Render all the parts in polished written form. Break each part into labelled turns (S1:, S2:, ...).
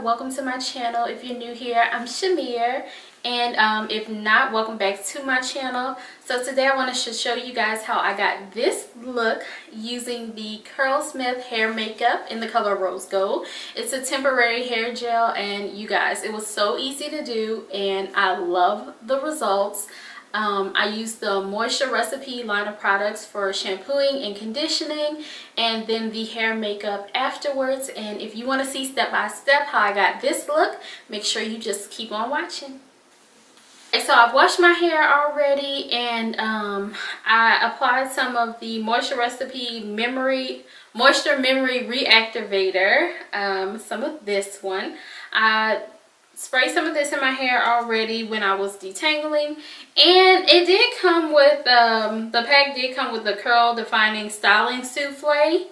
S1: welcome to my channel. If you're new here, I'm Shimere, and if not, welcome back to my channel. So today I want to show you guys how I got this look using the Curlsmith hair makeup in the color rose gold. It's a temporary hair gel, and you guys, it was so easy to do and I love the results. I used the Moisture Recipe line of products for shampooing and conditioning, and then the hair makeup afterwards. And if you want to see step by step how I got this look, make sure you just keep on watching. Okay, so I've washed my hair already, and I applied some of the Moisture Recipe Moisture Memory Reactivator, some of this one. I sprayed some of this in my hair already when I was detangling, and it did come with the pack did come with the curl defining styling souffle,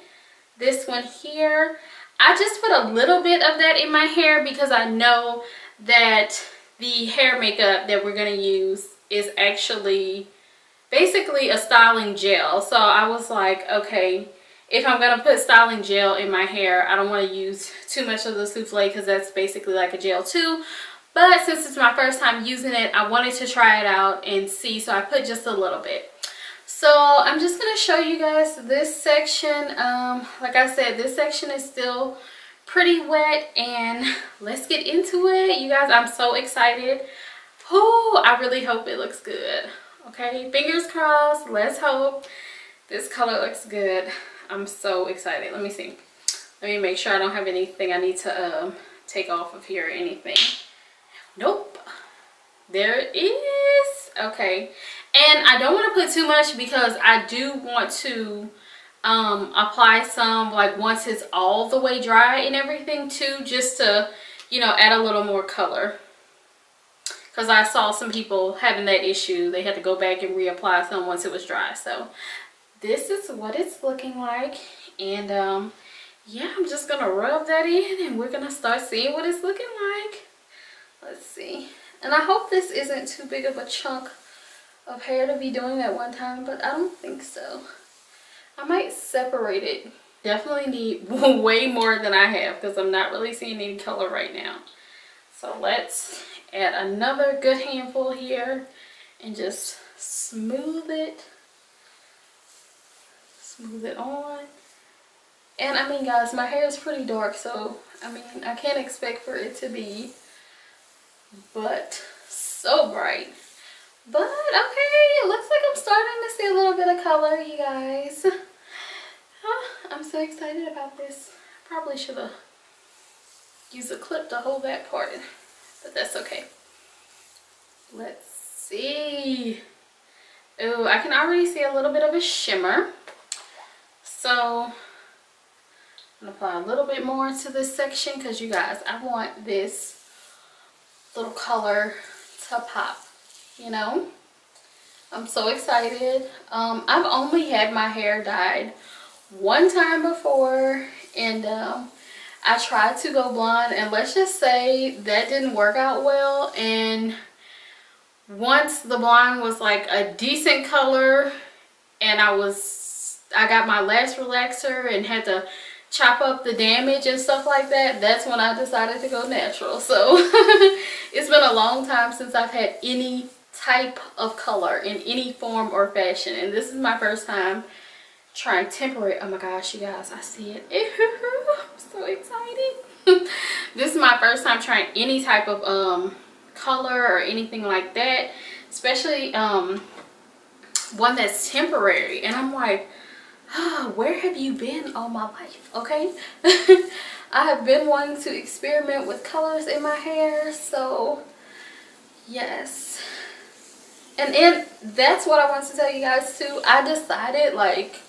S1: this one here. I just put a little bit of that in my hair because I know that the hair makeup that we're going to use is actually basically a styling gel. So I was like, okay, if I'm going to put styling gel in my hair, I don't want to use too much of the souffle because that's basically like a gel too. But since it's my first time using it, I wanted to try it out and see, so I put just a little bit. So I'm just going to show you guys this section. Like I said, this section is still pretty wet, and let's get into it. You guys, I'm so excited. Oh, I really hope it looks good. Okay, fingers crossed. Let's hope this color looks good. I'm so excited. Let me see. Let me make sure I don't have anything I need to take off of here or anything. Nope. There it is. Okay. And I don't want to put too much because I do want to apply some like once it's all the way dry and everything too, just to, you know, add a little more color. Because I saw some people having that issue. They had to go back and reapply some once it was dry. So this is what it's looking like, and yeah, I'm just gonna rub that in and we're gonna start seeing what it's looking like. Let's see. And I hope this isn't too big of a chunk of hair to be doing at one time, but I don't think so. I might separate it. Definitely need way more than I have because I'm not really seeing any color right now. So let's add another good handful here and just smooth it on. And I mean, guys, my hair is pretty dark, so I mean, I can't expect for it to be but so bright. But okay, it looks like I'm starting to see a little bit of color, you guys. I'm so excited about this. Probably should have used a clip to hold that part, but that's okay. Let's see. Oh, I can already see a little bit of a shimmer. So I'm gonna apply a little bit more to this section because, you guys, I want this little color to pop, you know. I'm so excited. I've only had my hair dyed one time before, and I tried to go blonde, and let's just say that didn't work out well. And once the blonde was like a decent color and I got my lash relaxer and had to chop up the damage and stuff like that, that's when I decided to go natural. So it's been a long time since I've had any type of color in any form or fashion, and this is my first time trying temporary. Oh my gosh, you guys, I see it. I'm so excited. This is my first time trying any type of color or anything like that, especially one that's temporary. And I'm like, oh, where have you been all my life? Okay. I have been wanting to experiment with colors in my hair, so yes. And that's what I wanted to tell you guys too. I decided, like,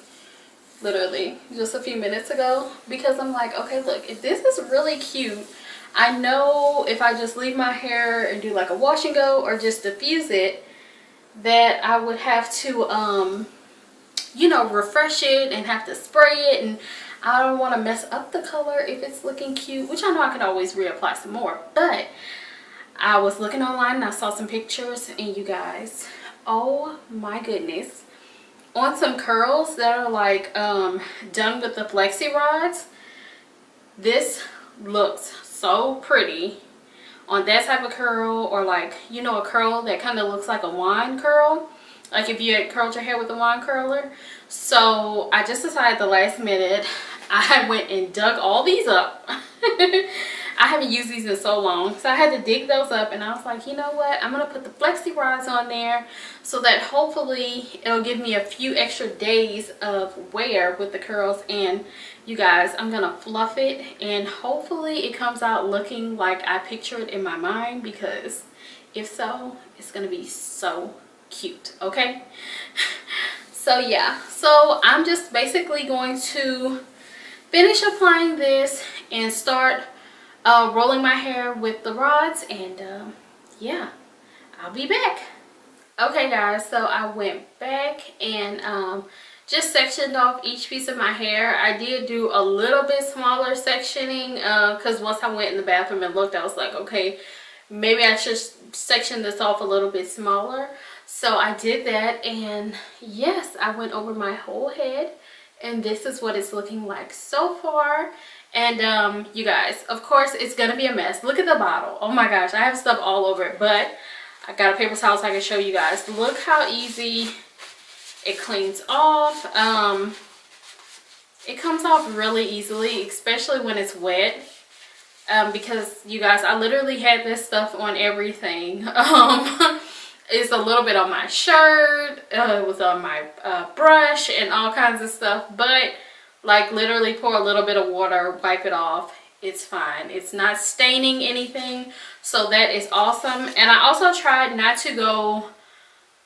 S1: literally just a few minutes ago, because I'm like, okay, look, if this is really cute, I know if I just leave my hair and do like a wash and go or just diffuse it, that I would have to you know, refresh it and have to spray it, and I don't want to mess up the color if it's looking cute, which I know I could always reapply some more. But I was looking online and I saw some pictures, and you guys, oh my goodness, on some curls that are like done with the flexi rods, this looks so pretty on that type of curl, or like, you know, a curl that kind of looks like a wand curl, like if you had curled your hair with a wand curler. So I just decided the last minute, I went and dug all these up. I haven't used these in so long, so I had to dig those up, and I was like, you know what, I'm gonna put the flexi rods on there so that hopefully it'll give me a few extra days of wear with the curls. And you guys, I'm gonna fluff it, and hopefully it comes out looking like I picture it in my mind, because if so, it's gonna be so cute. Okay. So yeah, so I'm just basically going to finish applying this and start rolling my hair with the rods, and yeah, I'll be back. Okay guys, so I went back and just sectioned off each piece of my hair. I did do a little bit smaller sectioning because once I went in the bathroom and looked, I was like, okay, maybe I should section this off a little bit smaller. So I did that, and yes, I went over my whole head, and this is what it's looking like so far. And you guys, of course it's gonna be a mess. Look at the bottle. Oh my gosh, I have stuff all over it, but I got a paper towel so I can show you guys. Look how easy it cleans off. It comes off really easily, especially when it's wet. Because you guys, I literally had this stuff on everything. It's a little bit on my shirt, it was on my brush and all kinds of stuff, but like literally pour a little bit of water, wipe it off, it's fine. It's not staining anything, so that is awesome. And I also tried not to go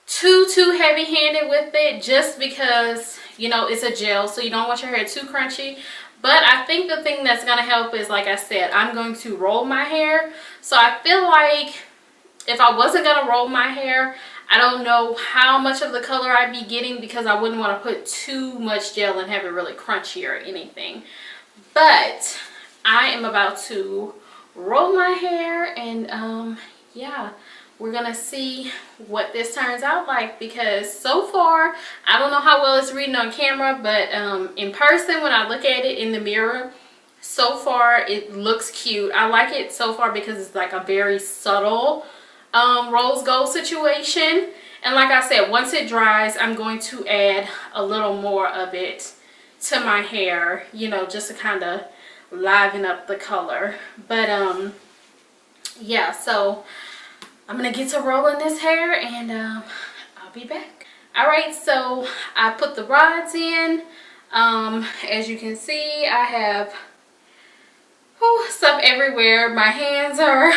S1: too heavy-handed with it, just because, you know, it's a gel, so you don't want your hair too crunchy. But I think the thing that's gonna help is, like I said, I'm going to roll my hair. So I feel like if I wasn't gonna roll my hair, I don't know how much of the color I'd be getting, because I wouldn't want to put too much gel and have it really crunchy or anything. But I am about to roll my hair, and yeah, we're gonna see what this turns out like, because so far I don't know how well it's reading on camera, but in person, when I look at it in the mirror, so far it looks cute. I like it so far because it's like a very subtle rose gold situation. And like I said, once it dries, I'm going to add a little more of it to my hair, you know, just to kind of liven up the color. But yeah, so I'm gonna get to rolling this hair, and I'll be back. All right, so I put the rods in. As you can see, I have stuff everywhere. My hands are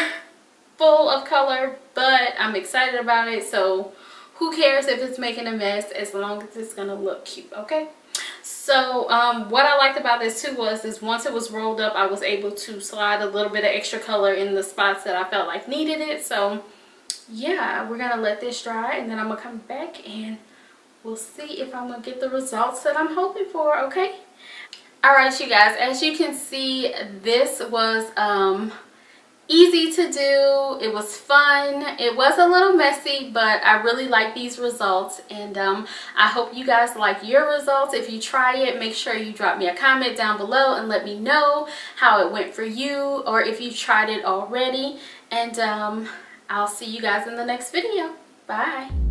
S1: full of color, but I'm excited about it, so who cares if it's making a mess, as long as it's gonna look cute. Okay, so what I liked about this too is once it was rolled up, I was able to slide a little bit of extra color in the spots that I felt like needed it. So yeah, we're gonna let this dry, and then I'm gonna come back and we'll see if I'm gonna get the results that I'm hoping for. Okay, all right you guys, as you can see, this was easy to do. It was fun. It was a little messy, but I really like these results, and I hope you guys like your results. If you try it, make sure you drop me a comment down below and let me know how it went for you, or if you tried it already. And I'll see you guys in the next video. Bye.